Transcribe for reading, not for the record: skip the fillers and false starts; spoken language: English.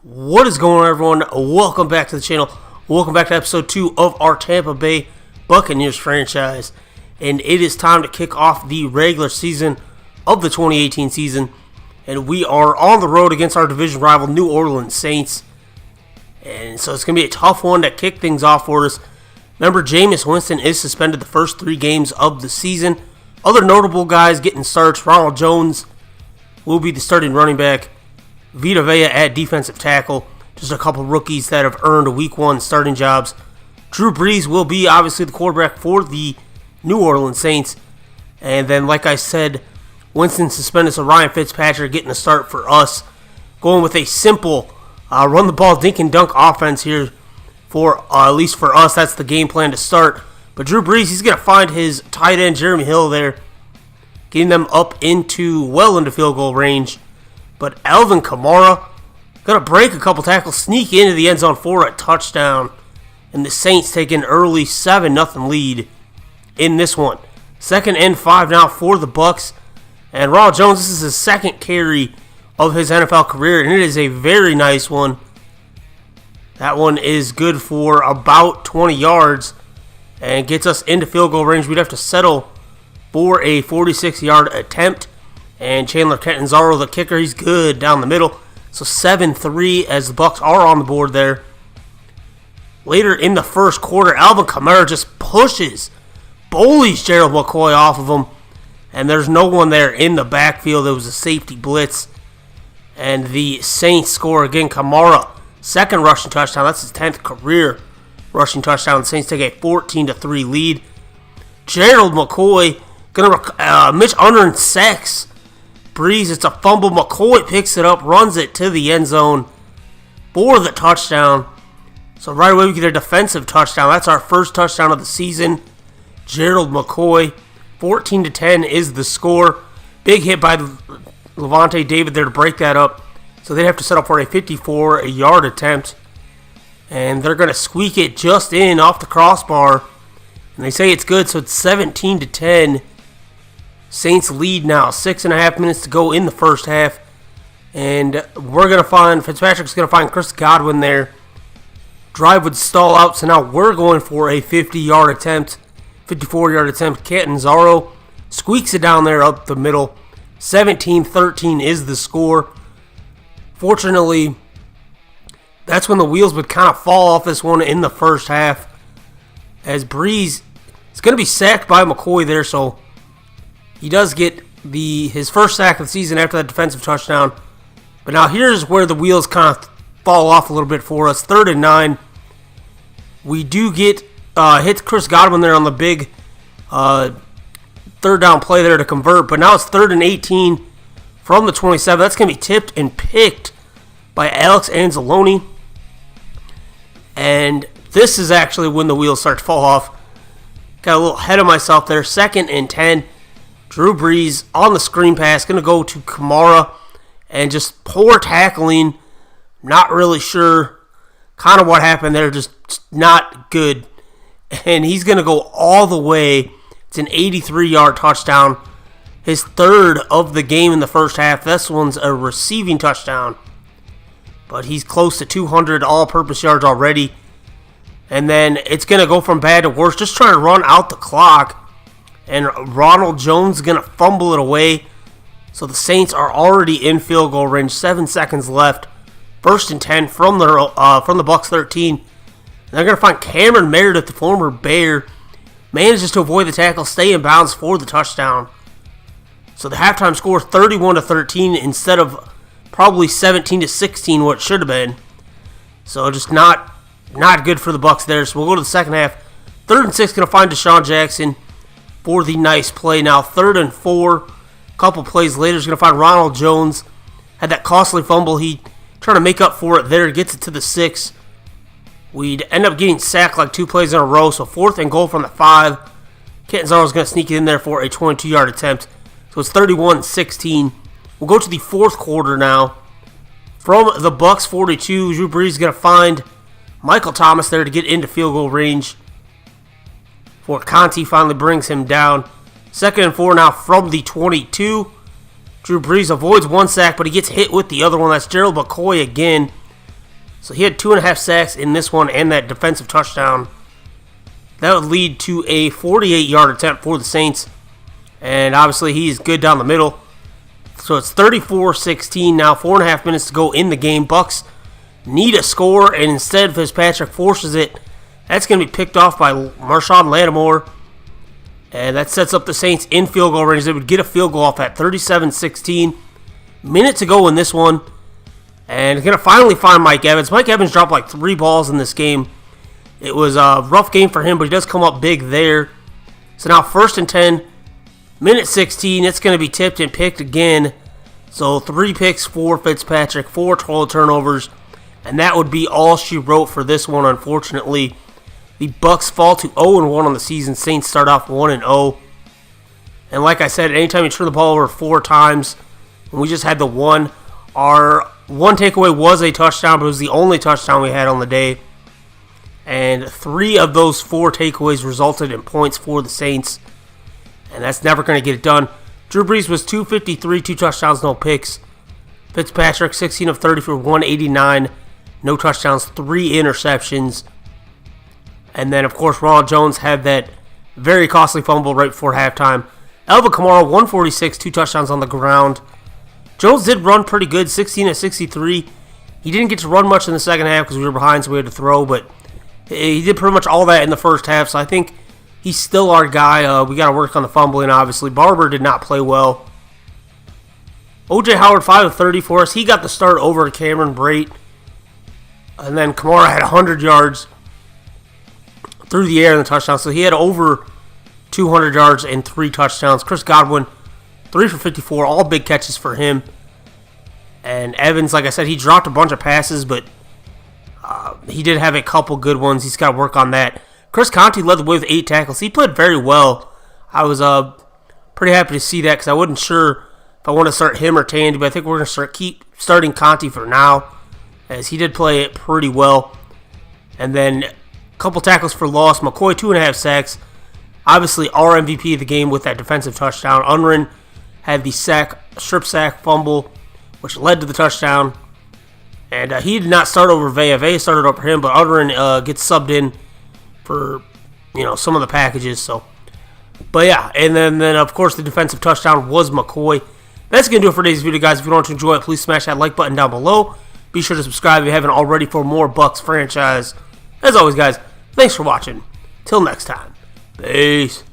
What is going on, everyone? Welcome back to the channel. Welcome back to episode 2 of our Tampa Bay Buccaneers franchise. And it is time to kick off the regular season of the 2018 season. And we are on the road against our division rival, New Orleans Saints. And so it's going to be a tough one to kick things off for us. Remember, Jameis Winston is suspended the first 3 games of the season. Other notable guys getting starts: Ronald Jones will be the starting running back. Vita Vea at defensive tackle. Just a couple rookies that have earned week 1 starting jobs. Drew Brees will be obviously the quarterback for the New Orleans Saints. And then, like I said, Winston suspended, so Ryan Fitzpatrick getting a start for us. Going with a simple run the ball, dink and dunk offense here. For at least for us, that's the game plan to start. But Drew Brees, he's going to find his tight end, Jeremy Hill, there. Getting them up well into field goal range. But Alvin Kamara going to break a couple tackles, sneak into the end zone for a touchdown. And the Saints take an early 7-0 lead in this one. 2nd and 5 now for the Bucs. And Ronald Jones, this is his second carry of his NFL career, and it is a very nice one. That one is good for about 20 yards and gets us into field goal range. We'd have to settle for a 46-yard attempt. And Chandler Catanzaro, the kicker, he's good down the middle. So 7-3 as the Bucs are on the board there. Later in the first quarter, Alvin Kamara just bullies Gerald McCoy off of him. And there's no one there in the backfield. There was a safety blitz. And the Saints score again. Kamara, second rushing touchdown. That's his 10th career rushing touchdown. The Saints take a 14-3 lead. Gerald McCoy gonna Mitch Unner sacks Brees. It's a fumble. McCoy picks it up, runs it to the end zone for the touchdown. So right away we get a defensive touchdown. That's our first touchdown of the season. Gerald McCoy, 14-10 is the score. Big hit by Levante David there to break that up. So they'd have to set up for a 54-yard attempt. And they're going to squeak it just in off the crossbar. And they say it's good, so it's 17-10. Saints lead now. 6.5 minutes to go in the first half. And we're going to find, Fitzpatrick's going to find Chris Godwin there. Drive would stall out, so now we're going for a 54-yard attempt. Catanzaro squeaks it down there up the middle. 17-13 is the score. Fortunately, that's when the wheels would kind of fall off this one in the first half. As Brees is going to be sacked by McCoy there, so he does get his first sack of the season after that defensive touchdown. But now here's where the wheels kind of fall off a little bit for us. 3rd and 9. We do get hit Chris Godwin there on the big third down play there to convert. But now it's 3rd and 18 from the 27. That's going to be tipped and picked by Alex Anzalone. And this is actually when the wheels start to fall off. Got a little ahead of myself there. 2nd and 10. Drew Brees on the screen pass. Going to go to Kamara. And just poor tackling. Not really sure kind of what happened there. Just not good. And he's going to go all the way. It's an 83-yard touchdown. His 3rd of the game in the first half. This one's a receiving touchdown. But he's close to 200 all-purpose yards already. And then it's going to go from bad to worse. Just trying to run out the clock. And Ronald Jones is going to fumble it away. So the Saints are already in field goal range. 7 seconds left. 1st and 10 from the Bucs 13. And they're going to find Cameron Meredith, the former Bear. Manages to avoid the tackle, stay in bounds for the touchdown. So the halftime score 31-13 instead of probably 17-16, what it should have been. So just not good for the Bucs there. So we'll go to the second half. 3rd and 6, going to find Deshaun Jackson for the nice play. Now 3rd and 4. A couple plays later, he's going to find Ronald Jones. Had that costly fumble. He trying to make up for it there. Gets it to the 6. We'd end up getting sacked like 2 plays in a row. So 4th and goal from the 5. Catanzaro's going to sneak it in there for a 22-yard attempt. So it's 31-16. We'll go to the 4th quarter now. From the Bucs 42, Drew Brees is going to find Michael Thomas there to get into field goal range. For Conti finally brings him down. 2nd and 4 now from the 22. Drew Brees avoids one sack, but he gets hit with the other one. That's Gerald McCoy again. So he had 2.5 sacks in this one and that defensive touchdown. That would lead to a 48-yard attempt for the Saints. And obviously he's good down the middle. So it's 34-16 now, 4.5 minutes to go in the game. Bucks need a score, and instead Fitzpatrick forces it. That's going to be picked off by Marshawn Lattimore. And that sets up the Saints in field goal range. They would get a field goal off at 37-16. Minute to go in this one. And going to finally find Mike Evans. Mike Evans dropped like 3 balls in this game. It was a rough game for him, but he does come up big there. So now 1st and 10. Minute 16. It's going to be tipped and picked again. So 3 picks for Fitzpatrick, 4 total turnovers. And that would be all she wrote for this one, unfortunately. The Bucks fall to 0-1 on the season. Saints start off 1-0. And like I said, anytime you turn the ball over 4 times, and we just had the one, our one takeaway was a touchdown, but it was the only touchdown we had on the day. And 3 of those 4 takeaways resulted in points for the Saints. And that's never going to get it done. Drew Brees was 253, 2 touchdowns, no picks. Fitzpatrick, 16 of 30 for 189, no touchdowns, 3 interceptions. And then, of course, Ronald Jones had that very costly fumble right before halftime. Alvin Kamara, 146, 2 touchdowns on the ground. Jones did run pretty good, 16 of 63. He didn't get to run much in the second half because we were behind, so we had to throw. But he did pretty much all that in the first half, so I think he's still our guy. We got to work on the fumbling, obviously. Barber did not play well. O.J. Howard, 5 of 30 for us. He got the start over Cameron Brate. And then Kamara had 100 yards through the air in the touchdown. So he had over 200 yards and 3 touchdowns. Chris Godwin, 3 for 54. All big catches for him. And Evans, like I said, he dropped a bunch of passes, but he did have a couple good ones. He's got to work on that. Chris Conte led the way with 8 tackles. He played very well. I was pretty happy to see that because I wasn't sure if I want to start him or Tandy, but I think we're going to keep starting Conte for now, as he did play it pretty well. And then a couple tackles for loss. McCoy, 2.5 sacks. Obviously, our MVP of the game with that defensive touchdown. Unruh had the strip sack fumble, which led to the touchdown. And he did not start over Vea. Vea started over him, but Unruh gets subbed in for some of the packages. So, but yeah, and then of course the defensive touchdown was McCoy. That's going to do it for today's video, guys. If you want to enjoy it, please smash that like button down below. Be sure to subscribe if you haven't already for more Bucks franchise. As always, guys, thanks for watching. Till next time. Peace.